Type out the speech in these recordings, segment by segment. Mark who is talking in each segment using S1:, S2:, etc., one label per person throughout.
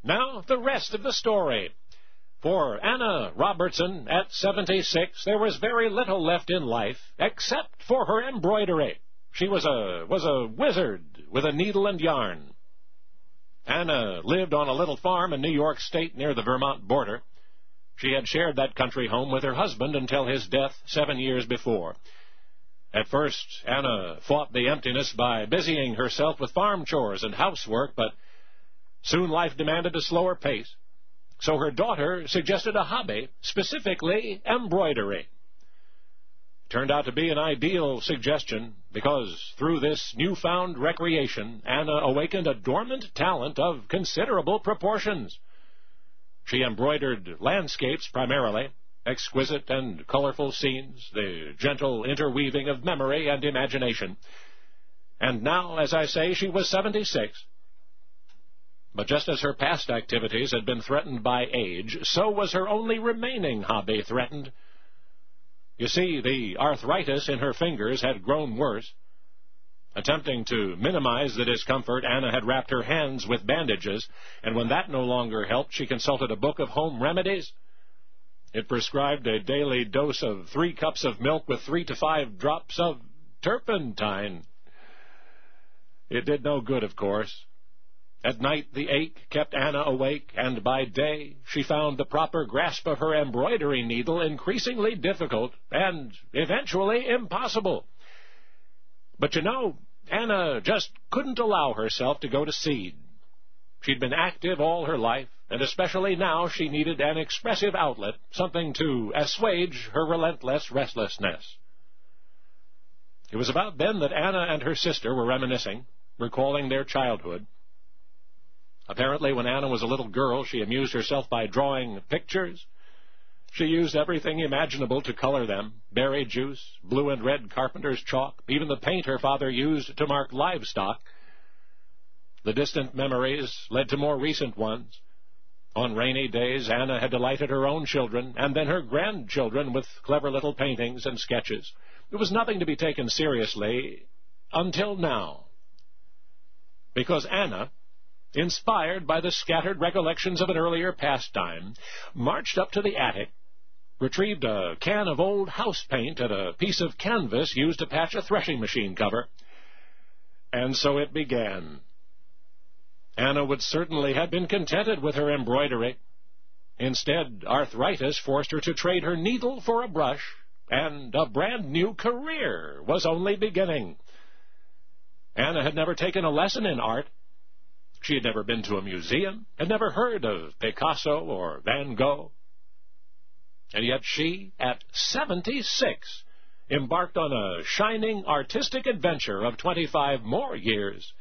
S1: Now, the rest of the story. For Anna Robertson, at 76, there was very little left in life except for her embroidery. She was a wizard with a needle and yarn. Anna lived on a little farm in New York State near the Vermont border. She had shared that country home with her husband until his death 7 years before. At first, Anna fought the emptiness by busying herself with farm chores and housework, but soon life demanded a slower pace. So her daughter suggested a hobby, specifically embroidery. It turned out to be an ideal suggestion because through this newfound recreation, Anna awakened a dormant talent of considerable proportions. She embroidered landscapes primarily, exquisite and colorful scenes, the gentle interweaving of memory and imagination. And now, as I say, she was 76. But just as her past activities had been threatened by age, so was her only remaining hobby threatened. You see, the arthritis in her fingers had grown worse. Attempting to minimize the discomfort, Anna had wrapped her hands with bandages, and when that no longer helped, she consulted a book of home remedies. It prescribed a daily dose of 3 cups of milk with 3 to 5 drops of turpentine. It did no good, of course. At night, the ache kept Anna awake, and by day she found the proper grasp of her embroidery needle increasingly difficult and eventually impossible. But you know, Anna just couldn't allow herself to go to seed. She'd been active all her life, and especially now she needed an expressive outlet, something to assuage her relentless restlessness. It was about then that Anna and her sister were reminiscing, recalling their childhood. Apparently, when Anna was a little girl, she amused herself by drawing pictures. She used everything imaginable to color them: berry juice, blue and red carpenter's chalk, even the paint her father used to mark livestock. The distant memories led to more recent ones. On rainy days, Anna had delighted her own children and then her grandchildren with clever little paintings and sketches. It was nothing to be taken seriously until now. Because Anna, inspired by the scattered recollections of an earlier pastime, marched up to the attic, retrieved a can of old house paint and a piece of canvas used to patch a threshing machine cover. And so it began. Anna would certainly have been contented with her embroidery. Instead, arthritis forced her to trade her needle for a brush, and a brand-new career was only beginning. Anna had never taken a lesson in art. She had never been to a museum, had never heard of Picasso or Van Gogh. And yet she, at 76, embarked on a shining artistic adventure of 25 more years.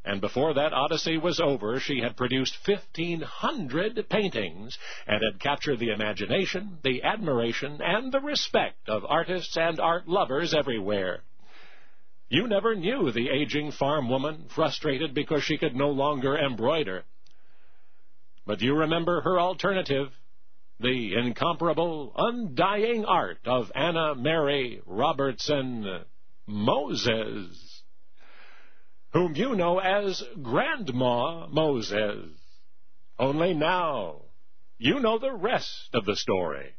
S1: And before that odyssey was over, she had produced 1,500 paintings and had captured the imagination, the admiration, and the respect of artists and art lovers everywhere. You never knew the aging farm woman frustrated because she could no longer embroider. But you remember her alternative, the incomparable, undying art of Anna Mary Robertson Moses, whom you know as Grandma Moses. Only now, you know the rest of the story.